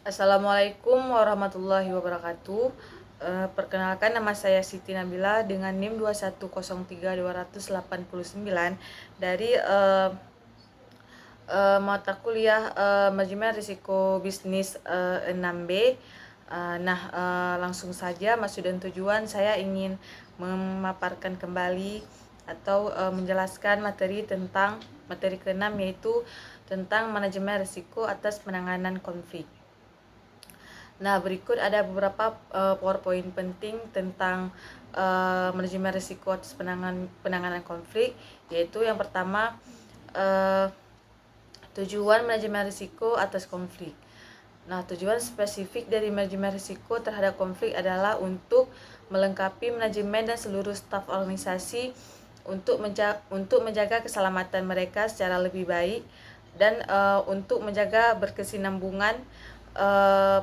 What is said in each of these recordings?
Assalamualaikum warahmatullahi wabarakatuh. Perkenalkan, nama saya Siti Nabila dengan NIM 2103289 dari mata kuliah Manajemen Risiko Bisnis 6B. Langsung saja maksud dan tujuan saya ingin memaparkan kembali atau menjelaskan materi ke-6, yaitu tentang manajemen risiko atas penanganan konflik. Nah, berikut ada beberapa PowerPoint penting tentang manajemen risiko atas penanganan konflik, yaitu yang pertama, tujuan manajemen risiko atas konflik. Nah, tujuan spesifik dari manajemen risiko terhadap konflik adalah untuk melengkapi manajemen dan seluruh staf organisasi untuk menjaga keselamatan mereka secara lebih baik dan untuk menjaga berkesinambungan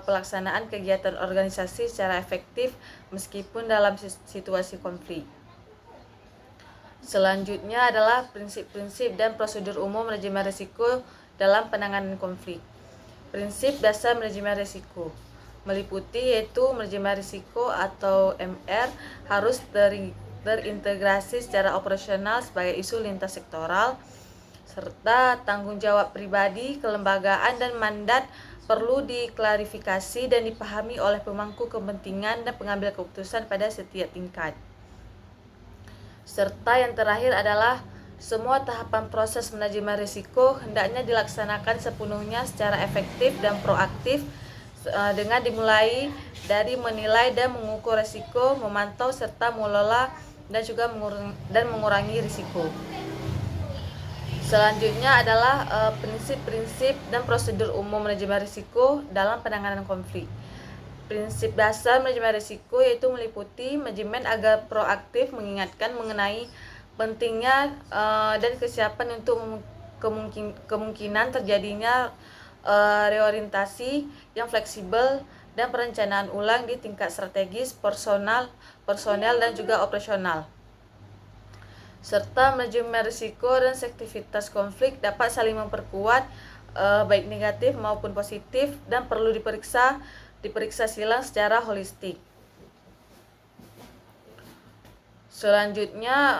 pelaksanaan kegiatan organisasi secara efektif meskipun dalam situasi konflik. Selanjutnya adalah prinsip-prinsip dan prosedur umum manajemen risiko dalam penanganan konflik. Prinsip dasar manajemen risiko meliputi yaitu manajemen risiko atau MR harus terintegrasi secara operasional sebagai isu lintas sektoral, serta tanggung jawab pribadi, kelembagaan, dan mandat perlu diklarifikasi dan dipahami oleh pemangku kepentingan dan pengambil keputusan pada setiap tingkat. Serta yang terakhir adalah semua tahapan proses manajemen risiko hendaknya dilaksanakan sepenuhnya secara efektif dan proaktif, dengan dimulai dari menilai dan mengukur risiko, memantau serta mengelola dan mengurangi risiko. Selanjutnya adalah prinsip-prinsip dan prosedur umum manajemen risiko dalam penanganan konflik. Prinsip dasar manajemen risiko yaitu meliputi manajemen agar proaktif mengingatkan mengenai pentingnya dan kesiapan untuk kemungkinan terjadinya reorientasi yang fleksibel dan perencanaan ulang di tingkat strategis, personel dan juga operasional. Serta manajemen risiko dan sensitivitas konflik dapat saling memperkuat, baik negatif maupun positif, dan perlu diperiksa silang secara holistik. Selanjutnya,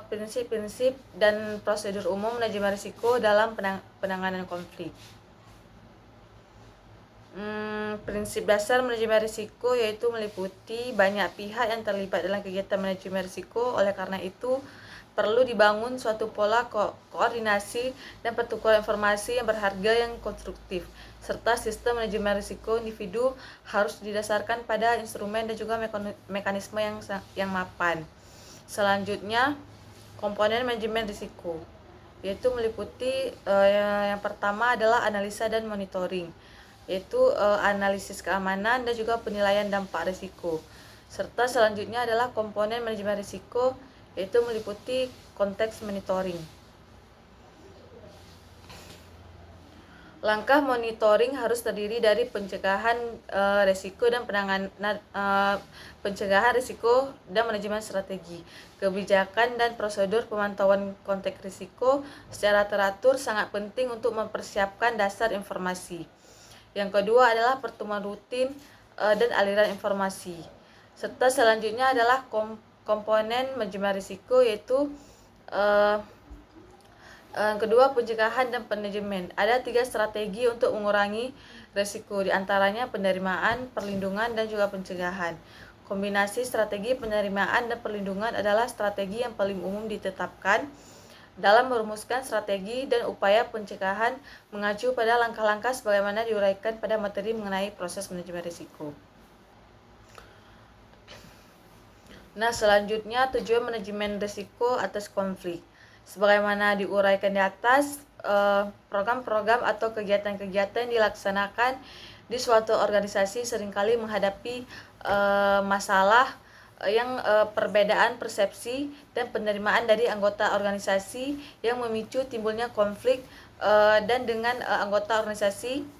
prinsip-prinsip dan prosedur umum manajemen risiko dalam penanganan konflik. Prinsip dasar manajemen risiko yaitu meliputi banyak pihak yang terlibat dalam kegiatan manajemen risiko. Oleh karena itu, perlu dibangun suatu pola koordinasi dan pertukaran informasi yang berharga yang konstruktif, serta sistem manajemen risiko individu harus didasarkan pada instrumen dan juga mekanisme yang mapan. Selanjutnya, komponen manajemen risiko yaitu meliputi yang pertama adalah analisa dan monitoring, yaitu analisis keamanan dan juga penilaian dampak risiko. Serta selanjutnya adalah komponen manajemen risiko yaitu meliputi konteks monitoring. Langkah monitoring harus terdiri dari pencegahan risiko dan pencegahan risiko dan manajemen strategi, kebijakan dan prosedur pemantauan konteks risiko secara teratur sangat penting untuk mempersiapkan dasar informasi. Yang kedua adalah pertemuan rutin dan aliran informasi. Serta selanjutnya adalah komponen manajemen risiko yaitu kedua, pencegahan dan manajemen. Ada 3 strategi untuk mengurangi risiko, diantaranya penerimaan, perlindungan, dan juga pencegahan. Kombinasi strategi penerimaan dan perlindungan adalah strategi yang paling umum ditetapkan dalam merumuskan strategi dan upaya pencegahan mengacu pada langkah-langkah sebagaimana diuraikan pada materi mengenai proses manajemen risiko. Nah, selanjutnya tujuan manajemen risiko atas konflik. Sebagaimana diuraikan di atas, program-program atau kegiatan-kegiatan dilaksanakan di suatu organisasi seringkali menghadapi masalah yang perbedaan persepsi dan penerimaan dari anggota organisasi yang memicu timbulnya konflik, dan dengan anggota organisasi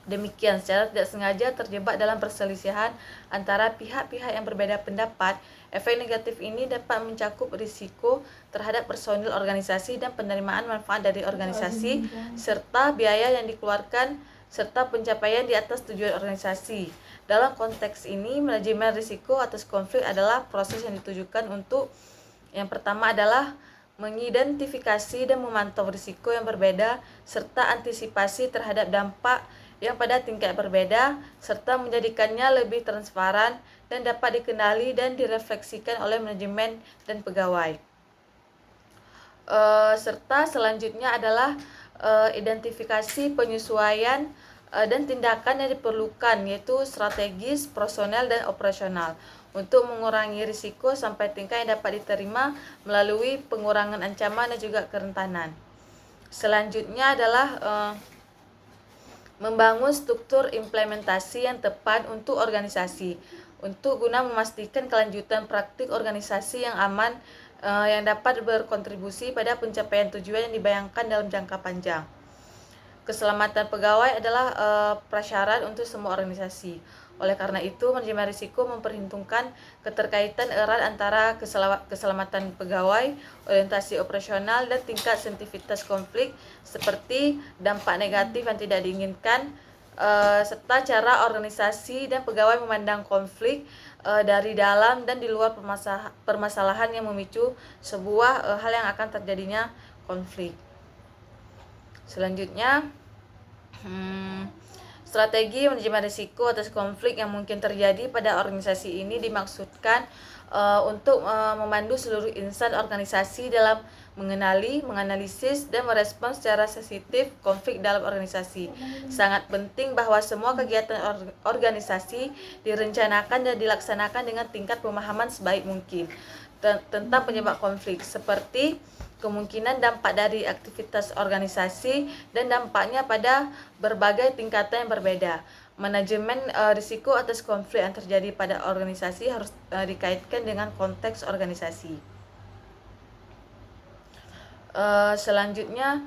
demikian secara tidak sengaja terjebak dalam perselisihan antara pihak-pihak yang berbeda pendapat. Efek negatif ini dapat mencakup risiko terhadap personil organisasi dan penerimaan manfaat dari organisasi, serta biaya yang dikeluarkan serta pencapaian di atas tujuan organisasi. Dalam konteks ini, manajemen risiko atas konflik adalah proses yang ditujukan untuk yang pertama adalah mengidentifikasi dan memantau risiko yang berbeda serta antisipasi terhadap dampak yang pada tingkat berbeda serta menjadikannya lebih transparan dan dapat dikenali dan direfleksikan oleh manajemen dan pegawai. Serta selanjutnya adalah identifikasi penyesuaian dan tindakan yang diperlukan, yaitu strategis, personel, dan operasional untuk mengurangi risiko sampai tingkat yang dapat diterima melalui pengurangan ancaman dan juga kerentanan. Selanjutnya adalah membangun struktur implementasi yang tepat untuk organisasi untuk guna memastikan kelanjutan praktik organisasi yang aman yang dapat berkontribusi pada pencapaian tujuan yang dibayangkan dalam jangka panjang. Keselamatan pegawai adalah prasyarat untuk semua organisasi. Oleh karena itu, manajemen risiko memperhitungkan keterkaitan erat antara keselamatan pegawai, orientasi operasional, dan tingkat sensitivitas konflik seperti dampak negatif yang tidak diinginkan, serta cara organisasi dan pegawai memandang konflik dari dalam dan di luar permasalahan yang memicu sebuah hal yang akan terjadinya konflik. Selanjutnya, strategi manajemen risiko atas konflik yang mungkin terjadi pada organisasi ini dimaksudkan untuk memandu seluruh insan organisasi dalam mengenali, menganalisis, dan merespons secara sensitif konflik dalam organisasi. Sangat penting bahwa semua kegiatan organisasi direncanakan dan dilaksanakan dengan tingkat pemahaman sebaik mungkin tentang penyebab konflik, seperti kemungkinan dampak dari aktivitas organisasi dan dampaknya pada berbagai tingkatan yang berbeda. Manajemen risiko atas konflik yang terjadi pada organisasi harus dikaitkan dengan konteks organisasi. Selanjutnya,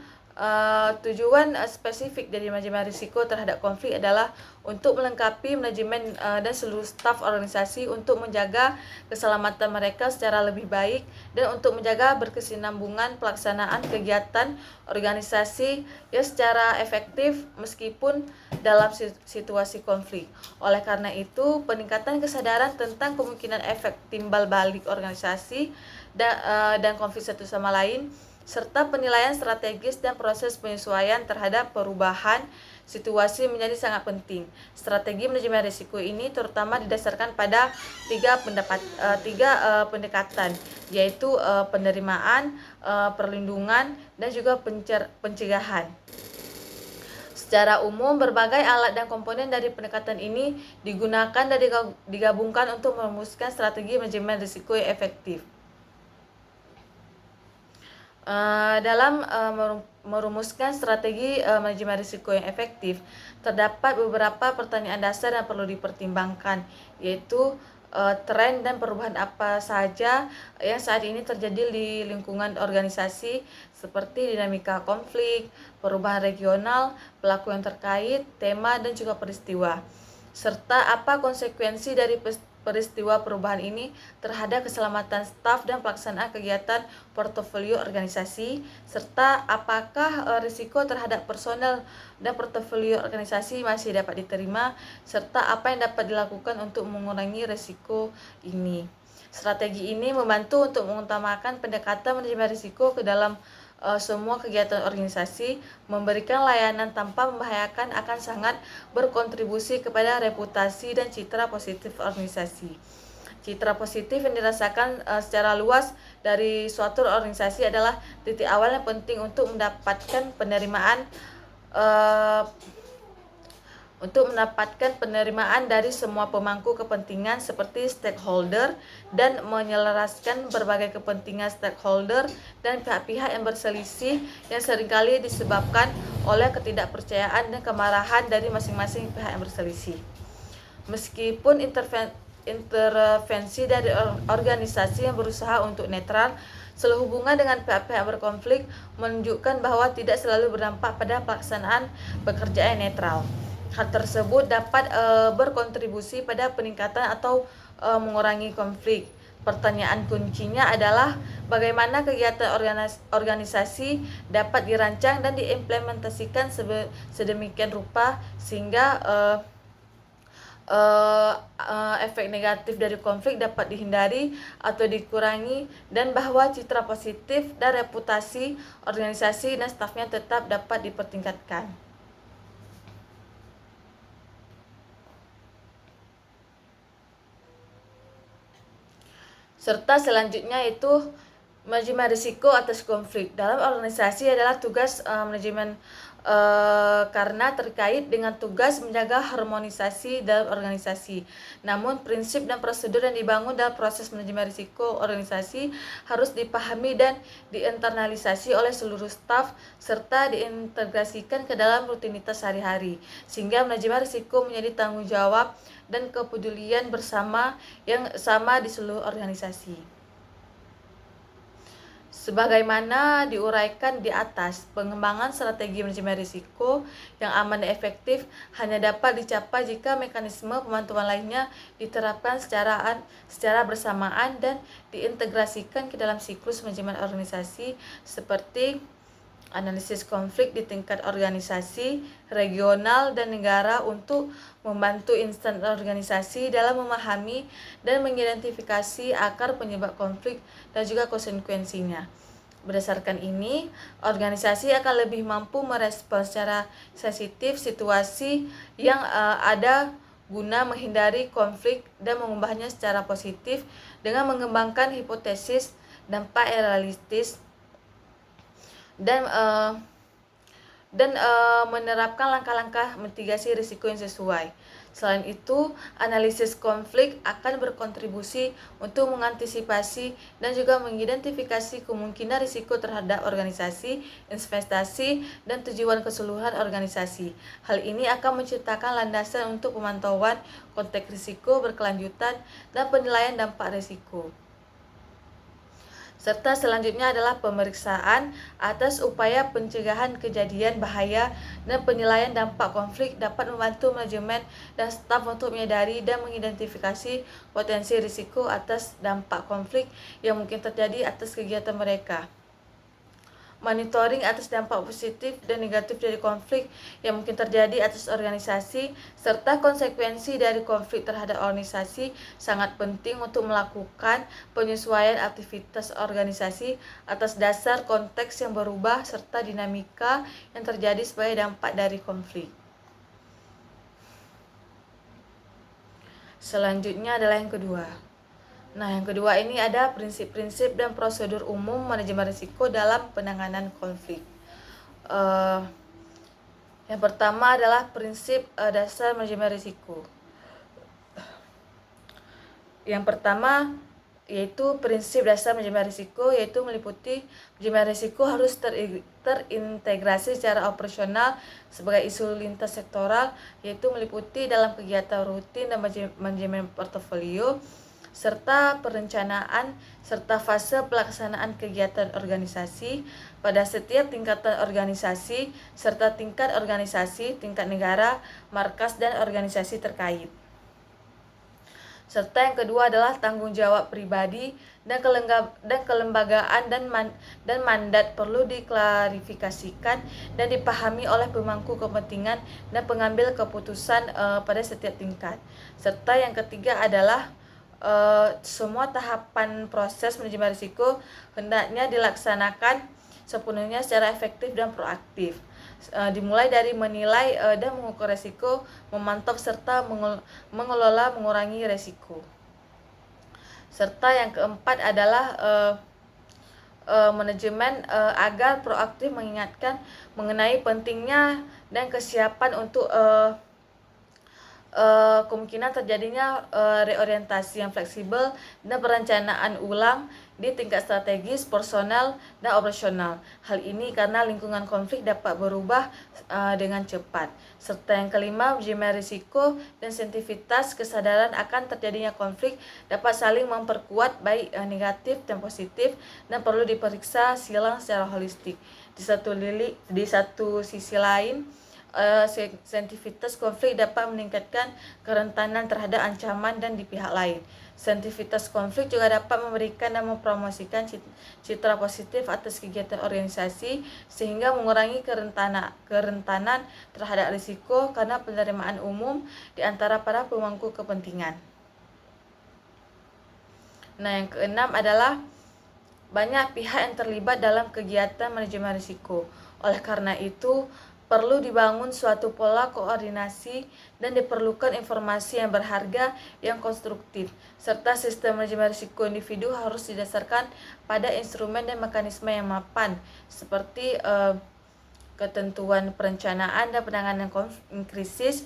tujuan spesifik dari manajemen risiko terhadap konflik adalah untuk melengkapi manajemen dan seluruh staf organisasi untuk menjaga keselamatan mereka secara lebih baik dan untuk menjaga berkesinambungan pelaksanaan kegiatan organisasi yang secara efektif meskipun dalam situasi konflik. Oleh karena itu, peningkatan kesadaran tentang kemungkinan efek timbal balik organisasi dan konflik satu sama lain serta penilaian strategis dan proses penyesuaian terhadap perubahan situasi menjadi sangat penting. Strategi manajemen risiko ini terutama didasarkan pada tiga pendekatan, yaitu penerimaan, perlindungan, dan juga pencegahan. Secara umum, berbagai alat dan komponen dari pendekatan ini digunakan dan digabungkan untuk merumuskan strategi manajemen risiko yang efektif. Dalam merumuskan strategi manajemen risiko yang efektif, terdapat beberapa pertanyaan dasar yang perlu dipertimbangkan, yaitu tren dan perubahan apa saja yang saat ini terjadi di lingkungan organisasi, seperti dinamika konflik, perubahan regional, pelaku yang terkait, tema, dan juga peristiwa, serta apa konsekuensi dari peristiwa perubahan ini terhadap keselamatan staf dan pelaksanaan kegiatan portofolio organisasi, serta apakah risiko terhadap personel dan portofolio organisasi masih dapat diterima, serta apa yang dapat dilakukan untuk mengurangi risiko ini. Strategi ini membantu untuk mengutamakan pendekatan manajemen risiko ke dalam semua kegiatan organisasi, memberikan layanan tanpa membahayakan akan sangat berkontribusi kepada reputasi dan citra positif organisasi. Citra positif yang dirasakan secara luas dari suatu organisasi adalah titik awal yang penting untuk mendapatkan penerimaan dari semua pemangku kepentingan seperti stakeholder dan menyelaraskan berbagai kepentingan stakeholder dan pihak-pihak yang berselisih yang seringkali disebabkan oleh ketidakpercayaan dan kemarahan dari masing-masing pihak yang berselisih. Meskipun intervensi dari organisasi yang berusaha untuk netral, sehubungan dengan pihak-pihak berkonflik menunjukkan bahwa tidak selalu berdampak pada pelaksanaan pekerjaan yang netral. Hal tersebut dapat berkontribusi pada peningkatan atau mengurangi konflik. Pertanyaan kuncinya adalah bagaimana kegiatan organisasi dapat dirancang dan diimplementasikan sedemikian rupa sehingga efek negatif dari konflik dapat dihindari atau dikurangi, dan bahwa citra positif dan reputasi organisasi dan stafnya tetap dapat dipertingkatkan. Serta selanjutnya itu manajemen risiko atas konflik dalam organisasi adalah tugas manajemen karena terkait dengan tugas menjaga harmonisasi dalam organisasi. Namun prinsip dan prosedur yang dibangun dalam proses manajemen risiko organisasi harus dipahami dan diinternalisasi oleh seluruh staf serta diintegrasikan ke dalam rutinitas sehari-hari, sehingga manajemen risiko menjadi tanggung jawab dan kepedulian bersama yang sama di seluruh organisasi. Sebagaimana diuraikan di atas, pengembangan strategi manajemen risiko yang aman dan efektif hanya dapat dicapai jika mekanisme pemantauan lainnya diterapkan secara bersamaan dan diintegrasikan ke dalam siklus manajemen organisasi, seperti analisis konflik di tingkat organisasi, regional, dan negara untuk membantu instansi organisasi dalam memahami dan mengidentifikasi akar penyebab konflik dan juga konsekuensinya. Berdasarkan ini, organisasi akan lebih mampu merespons secara sensitif situasi yang ada guna menghindari konflik dan mengubahnya secara positif dengan mengembangkan hipotesis dampak yang realistis dan menerapkan langkah-langkah mitigasi risiko yang sesuai. Selain itu, analisis konflik akan berkontribusi untuk mengantisipasi dan juga mengidentifikasi kemungkinan risiko terhadap organisasi, investasi, dan tujuan keseluruhan organisasi. Hal ini akan menciptakan landasan untuk pemantauan konteks risiko berkelanjutan dan penilaian dampak risiko. Serta selanjutnya adalah pemeriksaan atas upaya pencegahan kejadian bahaya dan penilaian dampak konflik dapat membantu manajemen dan staf untuk menyadari dan mengidentifikasi potensi risiko atas dampak konflik yang mungkin terjadi atas kegiatan mereka. Monitoring atas dampak positif dan negatif dari konflik yang mungkin terjadi atas organisasi serta konsekuensi dari konflik terhadap organisasi sangat penting untuk melakukan penyesuaian aktivitas organisasi atas dasar konteks yang berubah serta dinamika yang terjadi sebagai dampak dari konflik. Selanjutnya adalah yang kedua. Yang kedua ini ada prinsip-prinsip dan prosedur umum manajemen risiko dalam penanganan konflik. Yang pertama adalah prinsip dasar manajemen risiko. Yang pertama yaitu prinsip dasar manajemen risiko, yaitu meliputi manajemen risiko harus terintegrasi secara operasional sebagai isu lintas sektoral, yaitu meliputi dalam kegiatan rutin dan manajemen portofolio, serta perencanaan serta fase pelaksanaan kegiatan organisasi pada setiap tingkatan organisasi serta tingkat organisasi, tingkat negara, markas, dan organisasi terkait. Serta yang kedua adalah tanggung jawab pribadi dan kelembagaan dan mandat perlu diklarifikasikan dan dipahami oleh pemangku kepentingan dan pengambil keputusan pada setiap tingkat. Serta yang ketiga adalah semua tahapan proses manajemen risiko hendaknya dilaksanakan sepenuhnya secara efektif dan proaktif, dimulai dari menilai dan mengukur risiko, memantau serta mengelola mengurangi risiko. Serta yang keempat adalah manajemen agar proaktif mengingatkan mengenai pentingnya dan kesiapan untuk kemungkinan terjadinya reorientasi yang fleksibel dan perencanaan ulang di tingkat strategis, personal, dan operasional. Hal ini karena lingkungan konflik dapat berubah dengan cepat. Serta yang kelima, manajemen risiko dan sensitivitas kesadaran akan terjadinya konflik dapat saling memperkuat baik negatif dan positif dan perlu diperiksa silang secara holistik. Di satu sisi lain, sensitivitas konflik dapat meningkatkan kerentanan terhadap ancaman dan di pihak lain. Sensitivitas konflik juga dapat memberikan dan mempromosikan citra positif atas kegiatan organisasi sehingga mengurangi kerentanan terhadap risiko karena penerimaan umum di antara para pemangku kepentingan. Nah, yang keenam adalah banyak pihak yang terlibat dalam kegiatan manajemen risiko. Oleh karena itu, perlu dibangun suatu pola koordinasi dan diperlukan informasi yang berharga yang konstruktif, serta sistem manajemen risiko individu harus didasarkan pada instrumen dan mekanisme yang mapan, seperti ketentuan perencanaan dan penanganan krisis,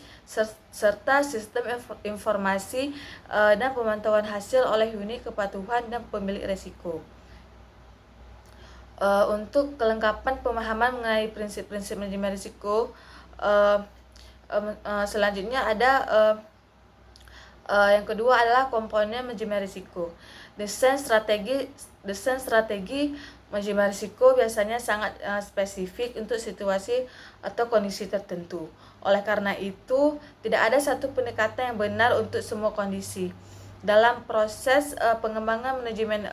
serta sistem informasi dan pemantauan hasil oleh unit kepatuhan dan pemilik risiko. Untuk kelengkapan pemahaman mengenai prinsip-prinsip manajemen risiko, selanjutnya ada yang kedua adalah komponen manajemen risiko. Desain strategi manajemen risiko biasanya sangat spesifik untuk situasi atau kondisi tertentu. Oleh karena itu, tidak ada satu pendekatan yang benar untuk semua kondisi. Dalam proses pengembangan manajemen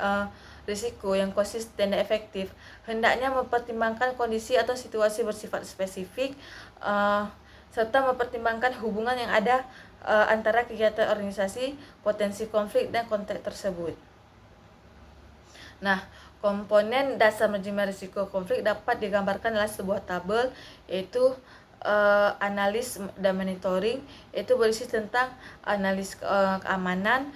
risiko yang konsisten dan efektif, hendaknya mempertimbangkan kondisi atau situasi bersifat spesifik, serta mempertimbangkan hubungan yang ada antara kegiatan organisasi, potensi konflik, dan konteks tersebut. Nah, komponen dasar manajemen risiko konflik dapat digambarkan dalam sebuah tabel, yaitu analis dan monitoring, yaitu berisi tentang analis keamanan,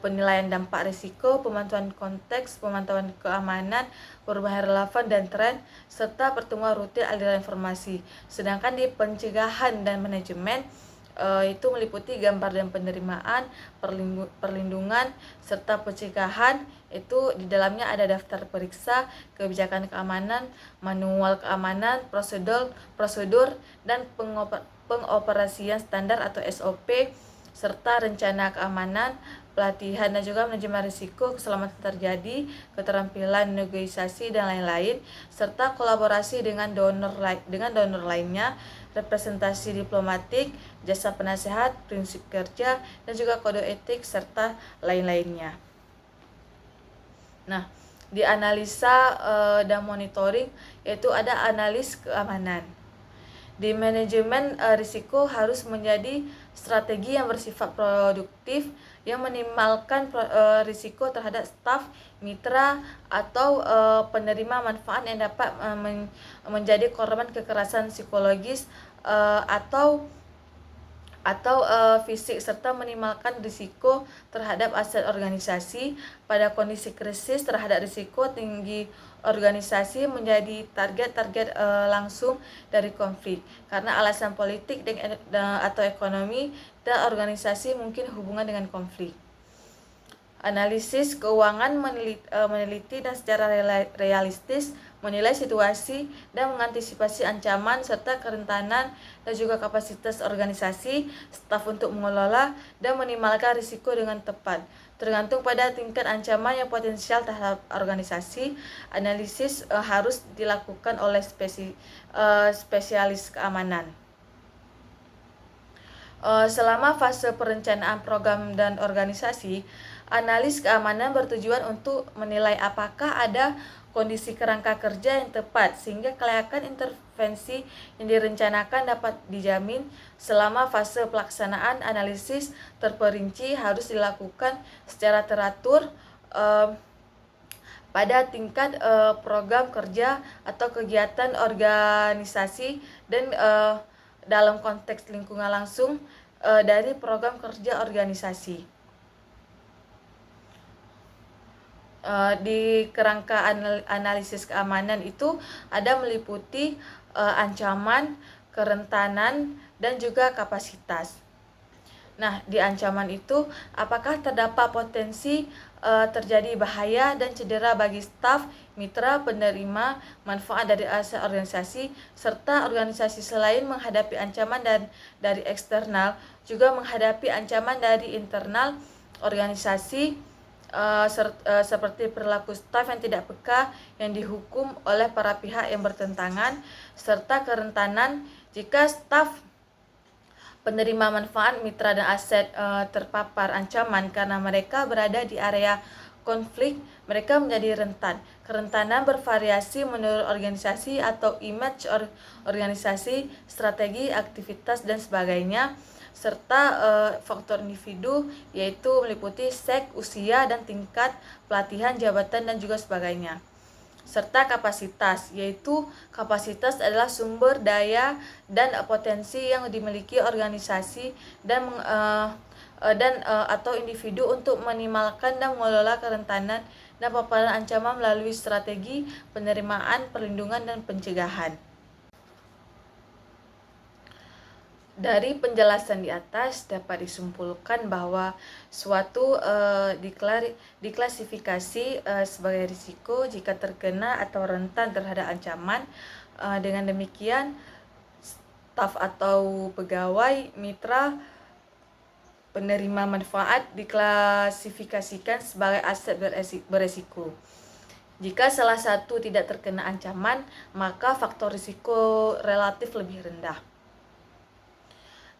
penilaian dampak risiko, pemantauan konteks, pemantauan keamanan, perubahan relevan dan tren, serta pertemuan rutin aliran informasi. Sedangkan di pencegahan dan manajemen itu meliputi gambar dan penerimaan, perlindungan, serta pencegahan. Itu di dalamnya ada daftar periksa, kebijakan keamanan, manual keamanan, prosedur dan pengoperasian standar atau SOP, serta rencana keamanan, pelatihan dan juga manajemen risiko keselamatan terjadi, keterampilan negosiasi dan lain-lain, serta kolaborasi dengan donor lainnya, representasi diplomatik, jasa penasehat, prinsip kerja, dan juga kode etik serta lain-lainnya. Nah, di analisa dan monitoring yaitu ada analis keamanan. Di manajemen risiko harus menjadi strategi yang bersifat produktif yang meminimalkan risiko terhadap staf, mitra, atau penerima manfaat yang dapat menjadi korban kekerasan psikologis atau fisik, serta meminimalkan risiko terhadap aset organisasi. Pada kondisi krisis, terhadap risiko tinggi organisasi menjadi target langsung dari konflik karena alasan politik atau ekonomi dan organisasi mungkin hubungan dengan konflik. Analisis keuangan meneliti dan secara realistis menilai situasi dan mengantisipasi ancaman serta kerentanan dan juga kapasitas organisasi, staf untuk mengelola dan meminimalkan risiko dengan tepat. Tergantung pada tingkat ancaman yang potensial terhadap organisasi, analisis harus dilakukan oleh spesialis keamanan. Selama fase perencanaan program dan organisasi, analis keamanan bertujuan untuk menilai apakah ada kondisi kerangka kerja yang tepat sehingga kelayakan intervensi yang direncanakan dapat dijamin. Selama fase pelaksanaan, analisis terperinci harus dilakukan secara teratur pada tingkat program kerja atau kegiatan organisasi dan dalam konteks lingkungan langsung dari program kerja organisasi. Di kerangka analisis keamanan itu ada meliputi ancaman, kerentanan, dan juga kapasitas. Nah, di ancaman itu apakah terdapat potensi terjadi bahaya dan cedera bagi staf, mitra, penerima manfaat dari aset organisasi, serta organisasi selain menghadapi ancaman dari eksternal, juga menghadapi ancaman dari internal organisasi, seperti perilaku staf yang tidak peka yang dihukum oleh para pihak yang bertentangan, serta kerentanan jika staf Penerima manfaat, mitra dan aset terpapar ancaman karena mereka berada di area konflik, mereka menjadi rentan. Kerentanan bervariasi menurut organisasi atau image organisasi, strategi, aktivitas, dan sebagainya, serta faktor individu yaitu meliputi seks, usia, dan tingkat pelatihan, jabatan, dan juga sebagainya. Serta kapasitas, yaitu kapasitas adalah sumber daya dan potensi yang dimiliki organisasi dan atau individu untuk meminimalkan dan mengelola kerentanan dan paparan ancaman melalui strategi penerimaan, perlindungan, dan pencegahan. Dari penjelasan di atas dapat disimpulkan bahwa suatu diklasifikasi sebagai risiko jika terkena atau rentan terhadap ancaman. Dengan demikian, staf atau pegawai mitra penerima manfaat diklasifikasikan sebagai aset beresiko. Jika salah satu tidak terkena ancaman, maka faktor risiko relatif lebih rendah.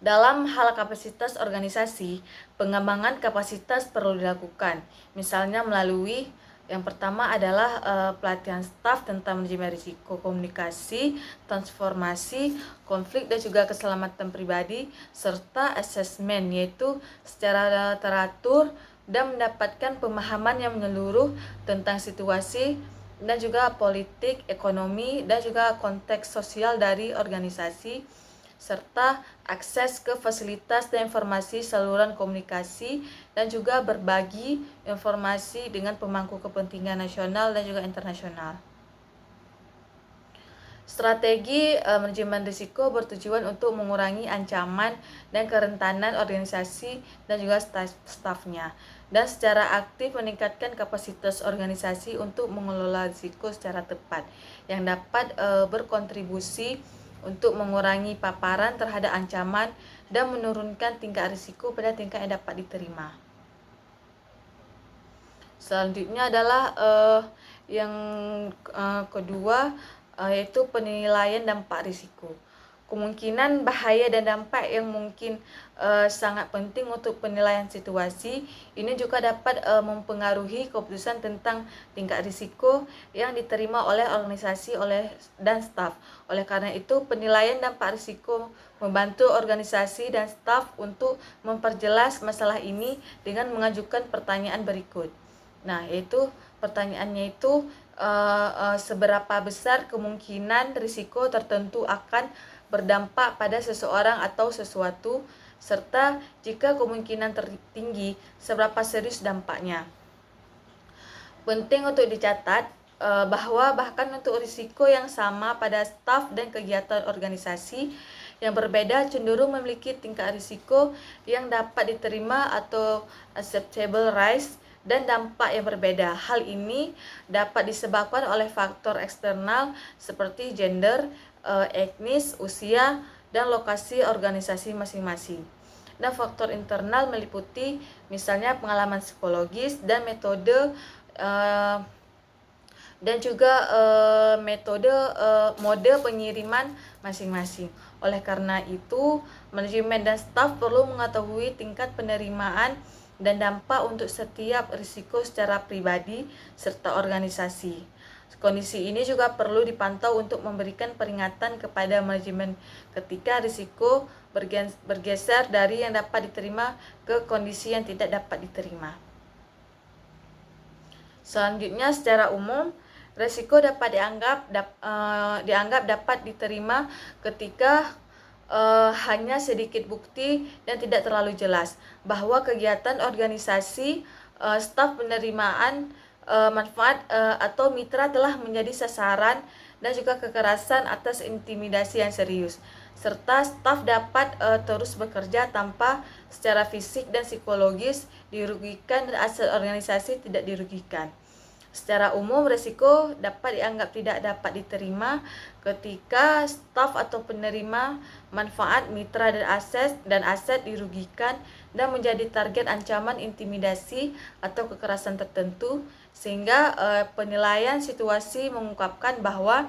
Dalam hal kapasitas organisasi, pengembangan kapasitas perlu dilakukan, misalnya melalui yang pertama adalah pelatihan staf tentang manajemen risiko, komunikasi, transformasi, konflik, dan juga keselamatan pribadi, serta asesmen, yaitu secara teratur dan mendapatkan pemahaman yang menyeluruh tentang situasi dan juga politik, ekonomi, dan juga konteks sosial dari organisasi, serta akses ke fasilitas dan informasi saluran komunikasi, dan juga berbagi informasi dengan pemangku kepentingan nasional dan juga internasional. Strategi manajemen risiko bertujuan untuk mengurangi ancaman dan kerentanan organisasi dan juga stafnya, dan secara aktif meningkatkan kapasitas organisasi untuk mengelola risiko secara tepat, yang dapat berkontribusi untuk mengurangi paparan terhadap ancaman dan menurunkan tingkat risiko pada tingkat yang dapat diterima. Selanjutnya adalah yang kedua, yaitu penilaian dampak risiko. Kemungkinan bahaya dan dampak yang mungkin sangat penting untuk penilaian situasi ini juga dapat mempengaruhi keputusan tentang tingkat risiko yang diterima oleh organisasi dan staf. Oleh karena itu, penilaian dampak risiko membantu organisasi dan staf untuk memperjelas masalah ini dengan mengajukan pertanyaan berikut. Nah, yaitu pertanyaannya itu seberapa besar kemungkinan risiko tertentu akan berdampak pada seseorang atau sesuatu, serta jika kemungkinan tertinggi, seberapa serius dampaknya. Penting untuk dicatat bahwa bahkan untuk risiko yang sama pada staf dan kegiatan organisasi yang berbeda cenderung memiliki tingkat risiko yang dapat diterima atau acceptable risk dan dampak yang berbeda. Hal ini dapat disebabkan oleh faktor eksternal seperti gender, etnis, usia, dan lokasi organisasi masing-masing. Dan faktor internal meliputi misalnya pengalaman psikologis dan metode dan juga mode pengiriman masing-masing. Oleh karena itu, manajemen dan staf perlu mengetahui tingkat penerimaan dan dampak untuk setiap risiko secara pribadi serta organisasi. Kondisi ini juga perlu dipantau untuk memberikan peringatan kepada manajemen ketika risiko bergeser dari yang dapat diterima ke kondisi yang tidak dapat diterima. Selanjutnya, secara umum, risiko dapat dianggap dapat diterima ketika hanya sedikit bukti dan tidak terlalu jelas bahwa kegiatan organisasi, staf penerimaan manfaat atau mitra telah menjadi sasaran dan juga kekerasan atas intimidasi yang serius, serta staf dapat terus bekerja tanpa secara fisik dan psikologis dirugikan dan aset organisasi tidak dirugikan. Secara umum, risiko dapat dianggap tidak dapat diterima ketika staf atau penerima manfaat, mitra, dan aset dirugikan dan menjadi target ancaman intimidasi atau kekerasan tertentu, sehingga penilaian situasi mengungkapkan bahwa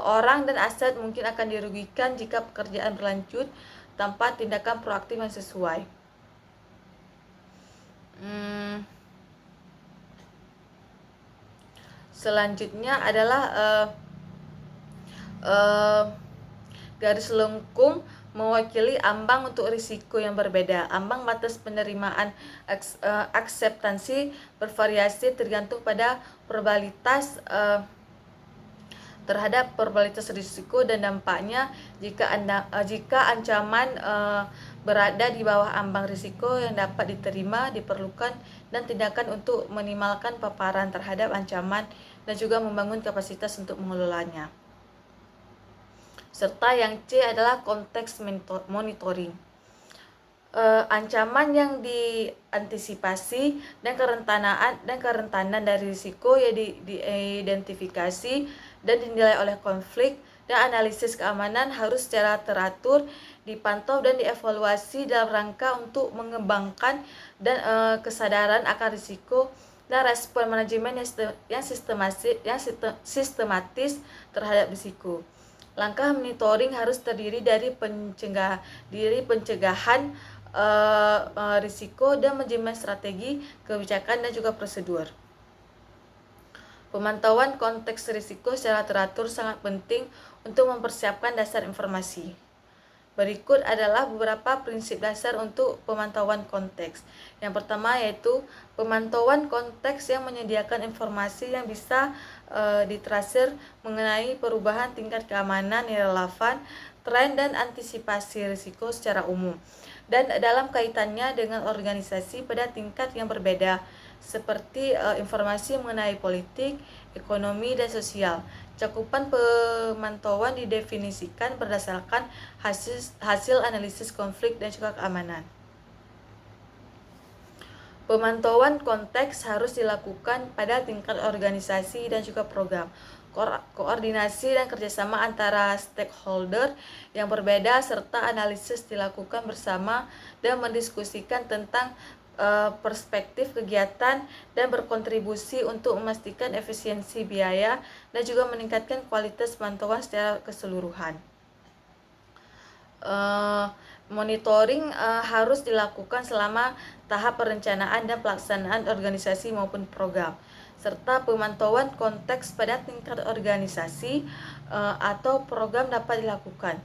orang dan aset mungkin akan dirugikan jika pekerjaan berlanjut tanpa tindakan proaktif yang sesuai. Selanjutnya adalah garis lengkung mewakili ambang untuk risiko yang berbeda. Ambang batas penerimaan akseptansi bervariasi tergantung pada probabilitas terhadap probabilitas risiko dan dampaknya. Jika ancaman berada di bawah ambang risiko yang dapat diterima, diperlukan dan tindakan untuk minimalkan paparan terhadap ancaman dan juga membangun kapasitas untuk mengelolanya. Serta yang C adalah konteks monitoring. Ancaman yang diantisipasi dan kerentanan dari risiko yang diidentifikasi dan dinilai oleh konflik dan analisis keamanan harus secara teratur dipantau dan dievaluasi dalam rangka untuk mengembangkan dan kesadaran akan risiko dan respon manajemen yang sistematis terhadap risiko. Langkah monitoring harus terdiri dari pencegahan risiko dan manajemen strategi, kebijakan dan juga prosedur. Pemantauan konteks risiko secara teratur sangat penting untuk mempersiapkan dasar informasi. Berikut adalah beberapa prinsip dasar untuk pemantauan konteks. Yang pertama yaitu pemantauan konteks yang menyediakan informasi yang bisa ditrasir mengenai perubahan tingkat keamanan yang relevan, tren dan antisipasi risiko secara umum, dan dalam kaitannya dengan organisasi pada tingkat yang berbeda, seperti informasi mengenai politik, ekonomi, dan sosial. Cakupan pemantauan didefinisikan berdasarkan hasil analisis konflik dan juga keamanan. Pemantauan konteks harus dilakukan pada tingkat organisasi dan juga program. Koordinasi dan kerjasama antara stakeholder yang berbeda serta analisis dilakukan bersama dan mendiskusikan tentang perspektif kegiatan dan berkontribusi untuk memastikan efisiensi biaya dan juga meningkatkan kualitas pemantauan secara keseluruhan. Monitoring harus dilakukan selama tahap perencanaan dan pelaksanaan organisasi maupun program, serta pemantauan konteks pada tingkat organisasi atau program dapat dilakukan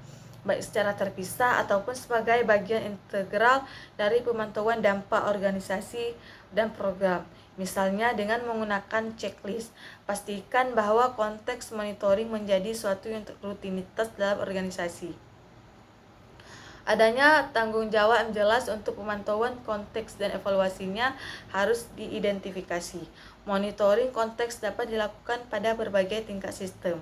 baik secara terpisah ataupun sebagai bagian integral dari pemantauan dampak organisasi dan program. Misalnya dengan menggunakan checklist. Pastikan bahwa konteks monitoring menjadi suatu yang rutinitas dalam organisasi. Adanya tanggung jawab yang jelas untuk pemantauan konteks dan evaluasinya harus diidentifikasi. Monitoring konteks dapat dilakukan pada berbagai tingkat sistem.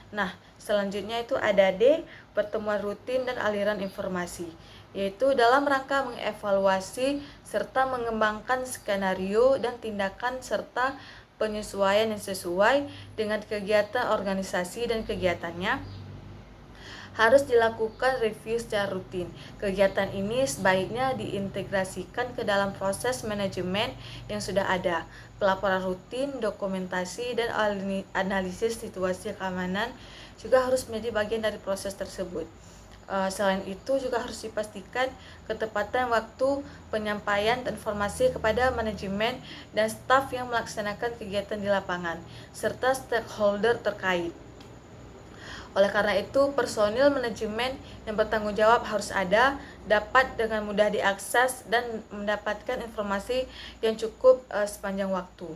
Nah, selanjutnya itu ada D, pertemuan rutin dan aliran informasi, yaitu dalam rangka mengevaluasi serta mengembangkan skenario dan tindakan serta penyesuaian yang sesuai dengan kegiatan organisasi dan kegiatannya. Harus dilakukan review secara rutin. Kegiatan ini sebaiknya diintegrasikan ke dalam proses manajemen yang sudah ada. Pelaporan rutin, dokumentasi, dan analisis situasi keamanan juga harus menjadi bagian dari proses tersebut. Selain itu juga harus dipastikan ketepatan waktu penyampaian informasi kepada manajemen dan staf yang melaksanakan kegiatan di lapangan, serta stakeholder terkait. Oleh karena itu, personil manajemen yang bertanggung jawab harus ada, dapat dengan mudah diakses dan mendapatkan informasi yang cukup sepanjang waktu.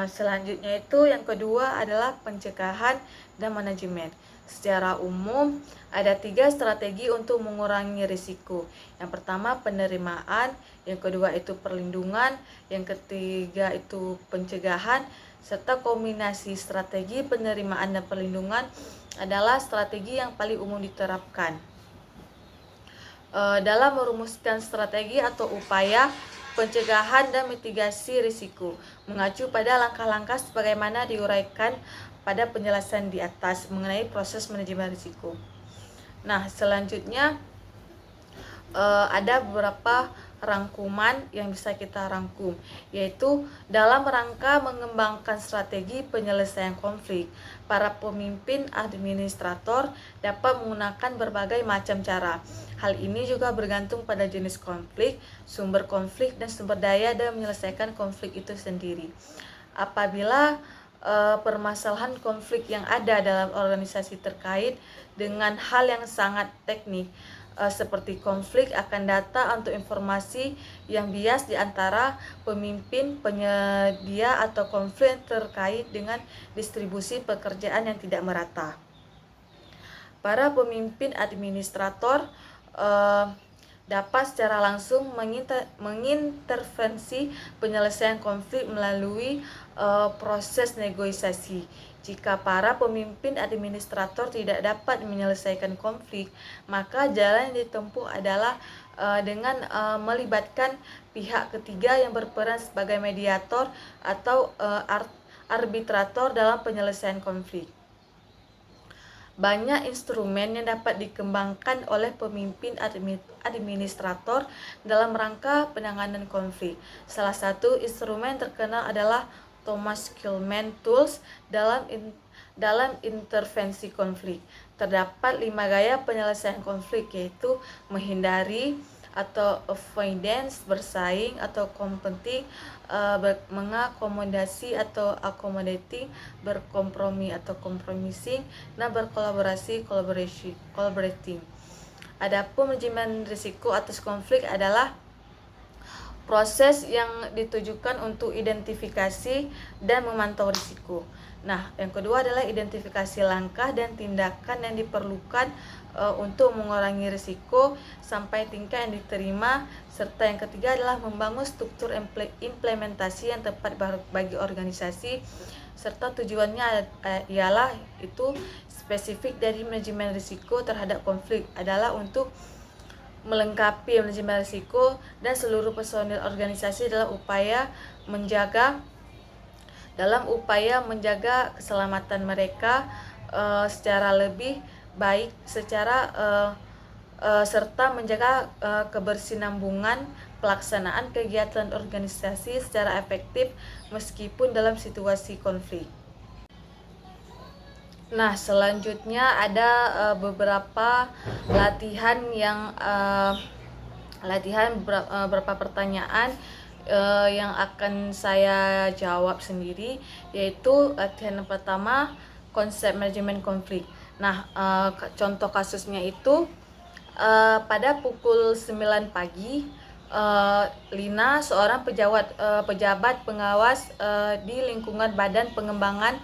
Selanjutnya itu yang kedua adalah pencegahan dan manajemen. Secara umum ada 3 strategi untuk mengurangi risiko. Yang pertama penerimaan, yang kedua itu perlindungan, yang ketiga itu pencegahan, serta kombinasi strategi penerimaan dan perlindungan adalah strategi yang paling umum diterapkan. Dalam merumuskan strategi atau upaya pencegahan dan mitigasi risiko, mengacu pada langkah-langkah sebagaimana diuraikan pada penjelasan di atas mengenai proses manajemen risiko. Nah, selanjutnya ada beberapa rangkuman yang bisa kita rangkum, yaitu dalam rangka mengembangkan strategi penyelesaian konflik. Para pemimpin administrator dapat menggunakan berbagai macam cara. Hal ini juga bergantung pada jenis konflik, sumber konflik, dan sumber daya dalam menyelesaikan konflik itu sendiri. Apabila permasalahan konflik yang ada dalam organisasi terkait dengan hal yang sangat teknik, seperti konflik akan data untuk informasi yang bias di antara pemimpin penyedia atau konflik terkait dengan distribusi pekerjaan yang tidak merata. Para pemimpin administrator dapat secara langsung mengintervensi penyelesaian konflik melalui proses negosiasi. Jika para pemimpin administrator tidak dapat menyelesaikan konflik, maka jalan yang ditempuh adalah dengan melibatkan pihak ketiga yang berperan sebagai mediator atau arbitrator dalam penyelesaian konflik. Banyak instrumen yang dapat dikembangkan oleh pemimpin administrator dalam rangka penanganan konflik. Salah satu instrumen terkenal adalah Thomas Kilmann Tools dalam intervensi konflik. Terdapat 5 gaya penyelesaian konflik, yaitu menghindari atau avoidance, bersaing atau competing, mengakomodasi atau accommodating, berkompromi atau compromising, dan berkolaborasi collaborating. Adapun manajemen risiko atas konflik adalah proses yang ditujukan untuk identifikasi dan memantau risiko. Nah, yang kedua adalah identifikasi langkah dan tindakan yang diperlukan untuk mengurangi risiko sampai tingkat yang diterima, serta yang ketiga adalah membangun struktur implementasi yang tepat bagi organisasi, serta tujuannya ialah itu spesifik dari manajemen risiko terhadap konflik adalah untuk melengkapi manajemen risiko dan seluruh personil organisasi dalam upaya menjaga keselamatan mereka secara lebih baik serta menjaga kebersinambungan pelaksanaan kegiatan organisasi secara efektif meskipun dalam situasi konflik. Nah, selanjutnya ada beberapa beberapa pertanyaan yang akan saya jawab sendiri, yaitu latihan yang pertama, konsep manajemen konflik. Nah, contoh kasusnya itu pada pukul 9 pagi, Lina, seorang pejabat pengawas di lingkungan Badan Pengembangan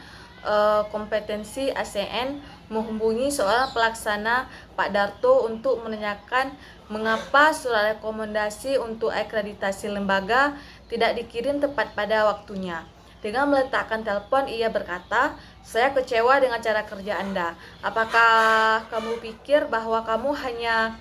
Kompetensi ASN, menghubungi seorang pelaksana, Pak Darto, untuk menanyakan mengapa surat rekomendasi untuk akreditasi lembaga tidak dikirim tepat pada waktunya. Dengan meletakkan telepon, ia berkata, "Saya kecewa dengan cara kerja Anda. Apakah kamu pikir bahwa kamu hanya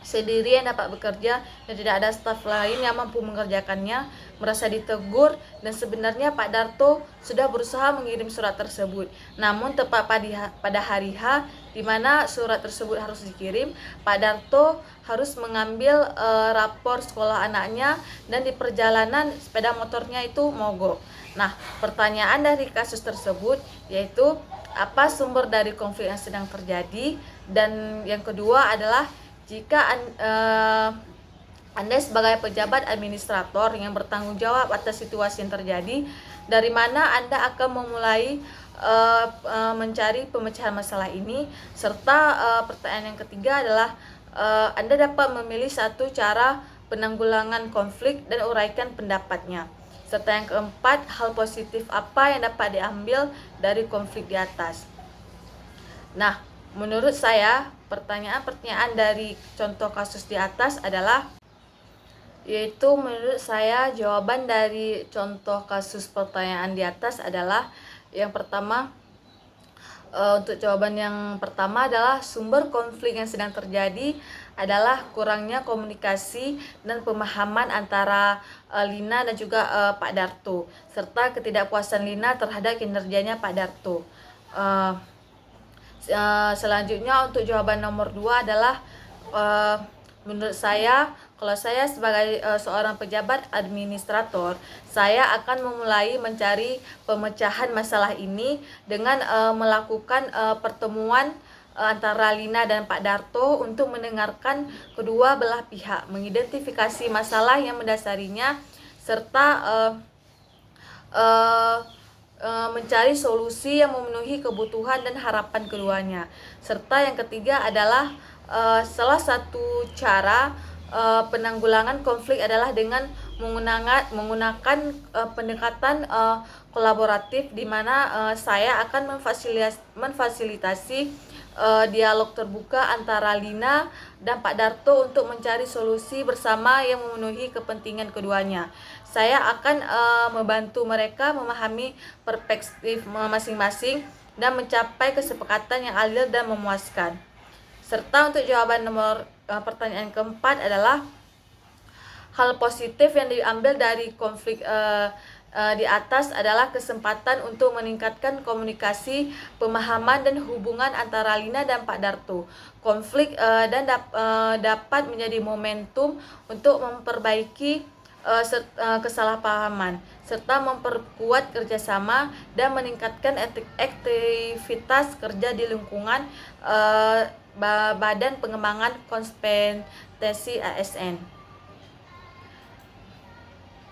sendiri yang dapat bekerja dan tidak ada staf lain yang mampu mengerjakannya?" Merasa ditegur, dan sebenarnya Pak Darto sudah berusaha mengirim surat tersebut. Namun tepat pada hari H di mana surat tersebut harus dikirim, Pak Darto harus mengambil rapor sekolah anaknya, dan di perjalanan sepeda motornya itu mogok. Nah, pertanyaan dari kasus tersebut yaitu apa sumber dari konflik yang sedang terjadi, dan yang kedua adalah jika Anda sebagai pejabat administrator yang bertanggung jawab atas situasi yang terjadi, dari mana Anda akan memulai mencari pemecahan masalah ini, serta pertanyaan yang ketiga adalah Anda dapat memilih satu cara penanggulangan konflik dan uraikan pendapatnya, serta yang keempat, hal positif apa yang dapat diambil dari konflik di atas. Nah, menurut saya pertanyaan-pertanyaan dari contoh kasus di atas adalah, yaitu menurut saya jawaban dari contoh kasus pertanyaan di atas adalah yang pertama, untuk jawaban yang pertama adalah sumber konflik yang sedang terjadi adalah kurangnya komunikasi dan pemahaman antara Lina dan juga Pak Darto, serta ketidakpuasan Lina terhadap kinerjanya Pak Darto. Selanjutnya untuk jawaban nomor 2 adalah Menurut saya, kalau saya sebagai seorang pejabat administrator, saya akan memulai mencari pemecahan masalah ini dengan melakukan pertemuan antara Lina dan Pak Darto untuk mendengarkan kedua belah pihak, mengidentifikasi masalah yang mendasarinya, serta uh, mencari solusi yang memenuhi kebutuhan dan harapan keduanya. Serta yang ketiga adalah salah satu cara penanggulangan konflik adalah dengan menggunakan pendekatan kolaboratif, di mana saya akan memfasilitasi dialog terbuka antara Lina dan Pak Darto untuk mencari solusi bersama yang memenuhi kepentingan keduanya. Saya akan membantu mereka memahami perspektif masing-masing dan mencapai kesepakatan yang adil dan memuaskan. Serta untuk jawaban nomor pertanyaan keempat adalah hal positif yang diambil dari konflik di atas adalah kesempatan untuk meningkatkan komunikasi, pemahaman, dan hubungan antara Lina dan Pak Darto. Konflik dapat menjadi momentum untuk memperbaiki kesalahpahaman, serta memperkuat kerjasama dan meningkatkan aktivitas kerja di lingkungan Badan Pengembangan Kompetensi ASN.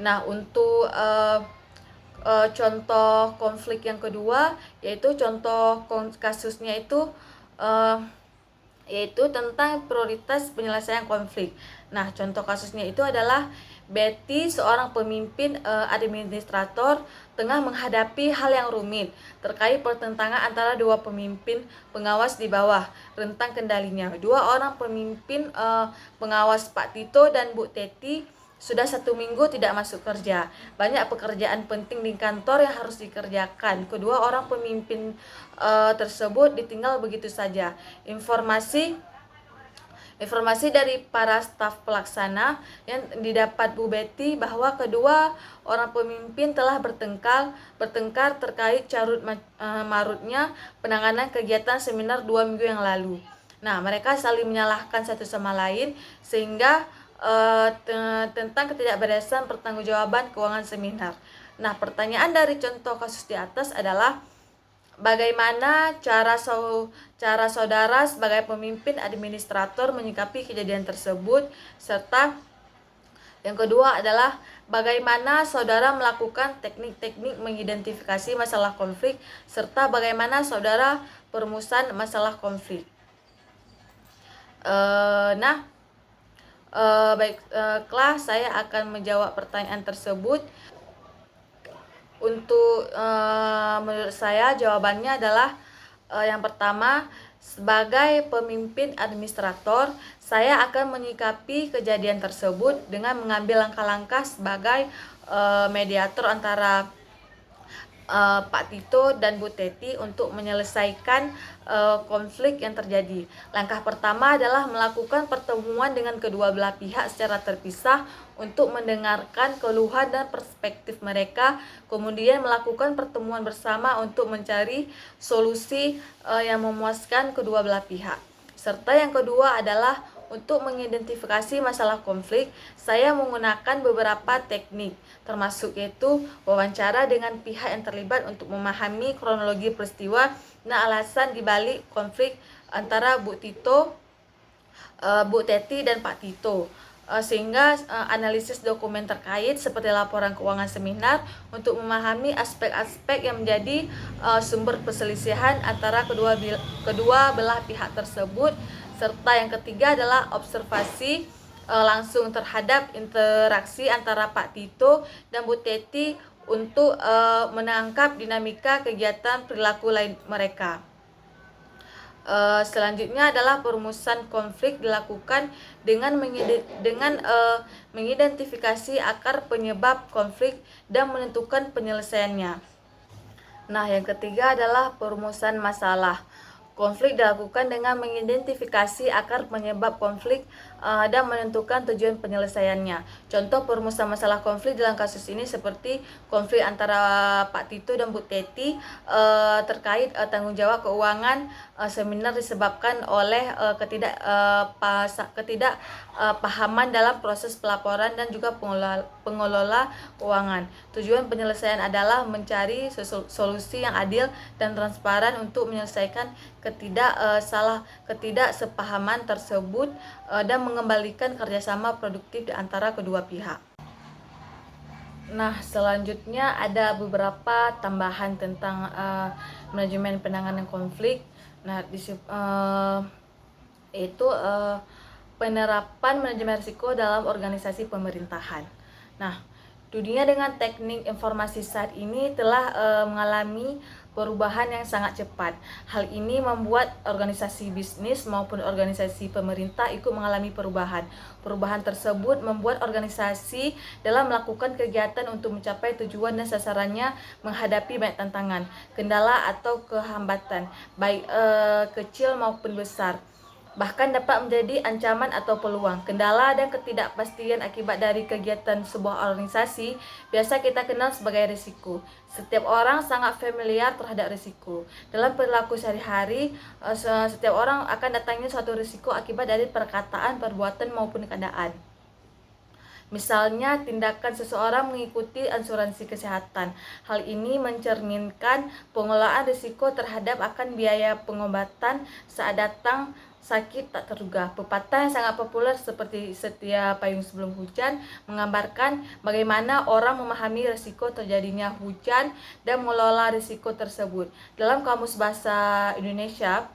Nah, untuk contoh konflik yang kedua, yaitu contoh kasusnya itu yaitu tentang prioritas penyelesaian konflik. Nah, contoh kasusnya itu adalah Betty, seorang pemimpin administrator, tengah menghadapi hal yang rumit terkait pertentangan antara dua pemimpin pengawas di bawah rentang kendalinya. Dua orang pemimpin pengawas, Pak Tito dan Bu Teti, sudah 1 minggu tidak masuk kerja. Banyak pekerjaan penting di kantor yang harus dikerjakan. Kedua orang pemimpin tersebut ditinggal begitu saja. Informasi dari para staf pelaksana yang didapat Bu Betty bahwa kedua orang pemimpin telah bertengkar terkait marutnya penanganan kegiatan seminar 2 minggu yang lalu. Nah, mereka saling menyalahkan satu sama lain sehingga tentang ketidakberesan pertanggungjawaban keuangan seminar. Nah, pertanyaan dari contoh kasus di atas adalah bagaimana cara saudara sebagai pemimpin administrator menyikapi kejadian tersebut, serta yang kedua adalah bagaimana saudara melakukan teknik-teknik mengidentifikasi masalah konflik, serta bagaimana saudara perumusan masalah konflik. Baiklah, saya akan menjawab pertanyaan tersebut. Untuk menurut saya jawabannya adalah yang pertama, sebagai pemimpin administrator, saya akan menyikapi kejadian tersebut dengan mengambil langkah-langkah sebagai mediator antara Pak Tito dan Bu Teti untuk menyelesaikan konflik yang terjadi. Langkah pertama adalah melakukan pertemuan dengan kedua belah pihak secara terpisah untuk mendengarkan keluhan dan perspektif mereka, kemudian melakukan pertemuan bersama untuk mencari solusi yang memuaskan kedua belah pihak. Serta yang kedua adalah untuk mengidentifikasi masalah konflik, saya menggunakan beberapa teknik, termasuk yaitu wawancara dengan pihak yang terlibat untuk memahami kronologi peristiwa dan alasan dibalik konflik antara Bu Teti dan Pak Tito, sehingga analisis dokumen terkait seperti laporan keuangan seminar untuk memahami aspek-aspek yang menjadi sumber perselisihan antara kedua belah pihak tersebut. Serta yang ketiga adalah observasi langsung terhadap interaksi antara Pak Tito dan Bu Teti untuk menangkap dinamika kegiatan perilaku lain mereka. Selanjutnya adalah perumusan konflik dilakukan dengan mengidentifikasi akar penyebab konflik dan menentukan penyelesaiannya. Nah, yang ketiga adalah perumusan masalah. Konflik dilakukan dengan mengidentifikasi akar penyebab konflik dan menentukan tujuan penyelesaiannya. Contoh perumusan masalah konflik dalam kasus ini seperti konflik antara Pak Tito dan Bu Teti terkait tanggung jawab keuangan seminar disebabkan oleh ketidakpahaman dalam proses pelaporan dan juga pengelola keuangan. Tujuan penyelesaian adalah mencari solusi yang adil dan transparan untuk menyelesaikan ketidaksepahaman tersebut dan mengembalikan kerjasama produktif di antara kedua pihak. Nah, selanjutnya ada beberapa tambahan tentang manajemen penanganan konflik. Nah, itu penerapan manajemen risiko dalam organisasi pemerintahan. Nah, dunia dengan teknik informasi saat ini telah mengalami perubahan yang sangat cepat. Hal ini membuat organisasi bisnis maupun organisasi pemerintah ikut mengalami perubahan. Perubahan tersebut membuat organisasi dalam melakukan kegiatan untuk mencapai tujuan dan sasarannya menghadapi banyak tantangan, kendala atau kehambatan, baik kecil maupun besar. Bahkan dapat menjadi ancaman atau peluang. Kendala dan ketidakpastian akibat dari kegiatan sebuah organisasi biasa kita kenal sebagai risiko. Setiap orang sangat familiar terhadap risiko. Dalam perilaku sehari-hari, setiap orang akan datangnya suatu risiko akibat dari perkataan, perbuatan maupun keadaan. Misalnya, tindakan seseorang mengikuti asuransi kesehatan. Hal ini mencerminkan pengelolaan risiko terhadap akan biaya pengobatan saat datang sakit tak terduga. Pepatah yang sangat populer seperti setia payung sebelum hujan menggambarkan bagaimana orang memahami risiko terjadinya hujan dan mengelola risiko tersebut. Dalam Kamus Bahasa Indonesia,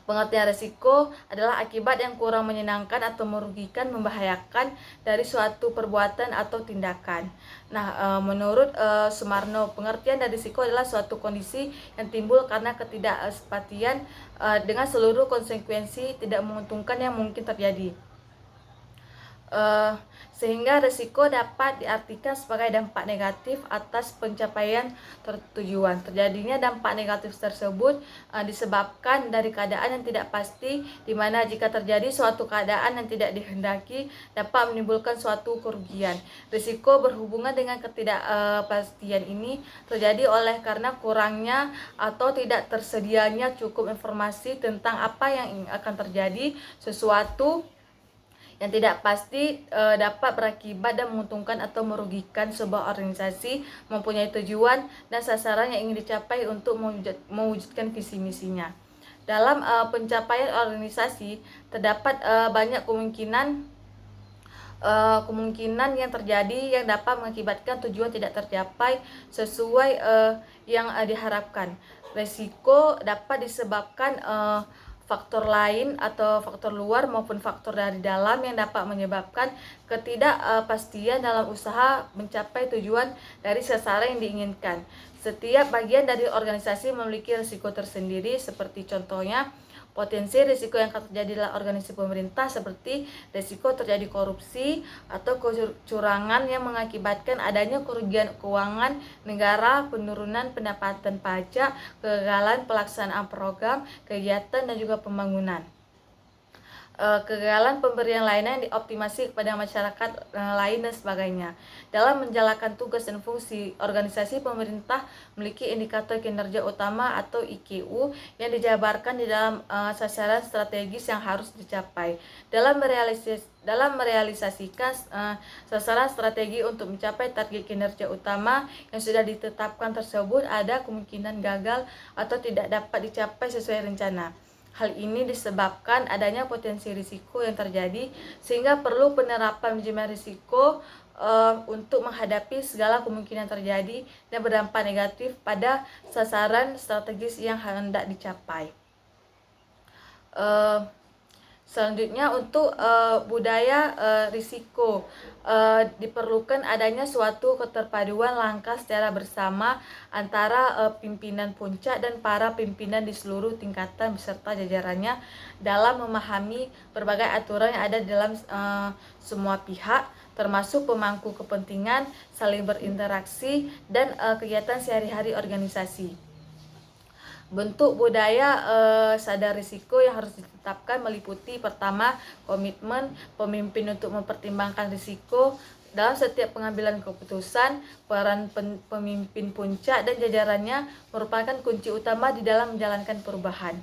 pengertian risiko adalah akibat yang kurang menyenangkan atau merugikan, membahayakan dari suatu perbuatan atau tindakan. Nah, menurut Sumarno, pengertian dari risiko adalah suatu kondisi yang timbul karena ketidaksepatian dengan seluruh konsekuensi tidak menguntungkan yang mungkin terjadi. Sehingga risiko dapat diartikan sebagai dampak negatif atas pencapaian tujuan. Terjadinya dampak negatif tersebut disebabkan dari keadaan yang tidak pasti, di mana jika terjadi suatu keadaan yang tidak dihendaki dapat menimbulkan suatu kerugian. Risiko berhubungan dengan ketidakpastian ini terjadi oleh karena kurangnya atau tidak tersedianya cukup informasi tentang apa yang akan terjadi. Sesuatu yang tidak pasti dapat berakibat dan menguntungkan atau merugikan sebuah organisasi mempunyai tujuan dan sasaran yang ingin dicapai untuk mewujudkan visi misinya. Dalam pencapaian organisasi terdapat banyak kemungkinan yang terjadi yang dapat mengakibatkan tujuan tidak tercapai sesuai yang diharapkan. Risiko dapat disebabkan faktor lain atau faktor luar maupun faktor dari dalam yang dapat menyebabkan ketidakpastian dalam usaha mencapai tujuan dari sasaran yang diinginkan. Setiap bagian dari organisasi memiliki risiko tersendiri, seperti contohnya potensi risiko yang akan terjadi dalam organisasi pemerintah seperti risiko terjadi korupsi atau kecurangan yang mengakibatkan adanya kerugian keuangan negara, penurunan pendapatan pajak, kegagalan pelaksanaan program, kegiatan dan juga pembangunan. Kegagalan pemberian layanan yang dioptimasi kepada masyarakat lain dan sebagainya. Dalam menjalankan tugas dan fungsi, organisasi pemerintah memiliki indikator kinerja utama atau IKU yang dijabarkan di dalam sasaran strategis yang harus dicapai. Dalam merealisasikan sasaran strategi untuk mencapai target kinerja utama yang sudah ditetapkan tersebut, ada kemungkinan gagal atau tidak dapat dicapai sesuai rencana. Hal ini disebabkan adanya potensi risiko yang terjadi, sehingga perlu penerapan manajemen risiko untuk menghadapi segala kemungkinan terjadi dan berdampak negatif pada sasaran strategis yang hendak dicapai. Selanjutnya, untuk budaya risiko, diperlukan adanya suatu keterpaduan langkah secara bersama antara pimpinan puncak dan para pimpinan di seluruh tingkatan beserta jajarannya dalam memahami berbagai aturan yang ada dalam semua pihak, termasuk pemangku kepentingan, saling berinteraksi, dan kegiatan sehari-hari organisasi. Bentuk budaya sadar risiko yang harus ditetapkan meliputi: pertama, komitmen pemimpin untuk mempertimbangkan risiko dalam setiap pengambilan keputusan. Peran pemimpin puncak dan jajarannya merupakan kunci utama di dalam menjalankan perubahan.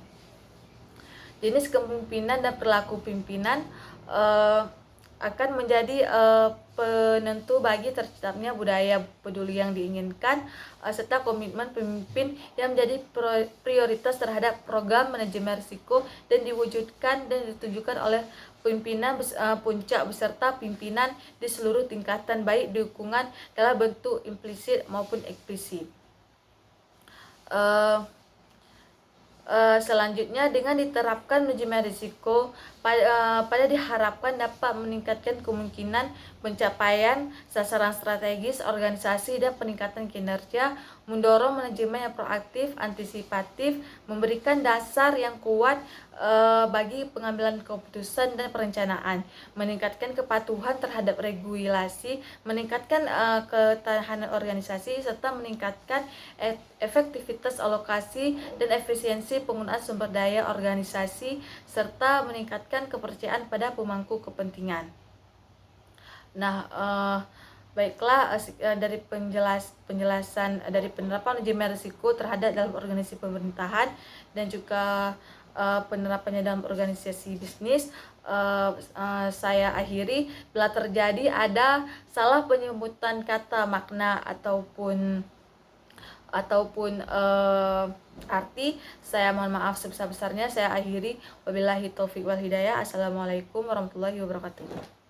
Jenis kepemimpinan dan perilaku pimpinan akan menjadi penentu bagi terciptanya budaya peduli yang diinginkan, serta komitmen pemimpin yang menjadi prioritas terhadap program manajemen risiko dan diwujudkan dan ditunjukkan oleh pimpinan puncak beserta pimpinan di seluruh tingkatan, baik dukungan dalam bentuk implisit maupun eksplisit. Selanjutnya, dengan diterapkan manajemen risiko pada diharapkan dapat meningkatkan kemungkinan pencapaian sasaran strategis organisasi dan peningkatan kinerja, mendorong manajemen yang proaktif, antisipatif, memberikan dasar yang kuat bagi pengambilan keputusan dan perencanaan, meningkatkan kepatuhan terhadap regulasi, meningkatkan ketahanan organisasi, serta meningkatkan efektivitas alokasi dan efisiensi penggunaan sumber daya organisasi, serta meningkatkan kepercayaan pada pemangku kepentingan. Nah, baiklah, dari penjelasan dari penerapan manajemen risiko terhadap dalam organisasi pemerintahan dan juga penerapannya dalam organisasi bisnis, saya akhiri. Bila terjadi ada salah penyebutan kata, makna ataupun arti, saya mohon maaf sebesar-besarnya. Saya akhiri. Wabillahi taufiq wal hidayah. Assalamualaikum warahmatullahi wabarakatuh.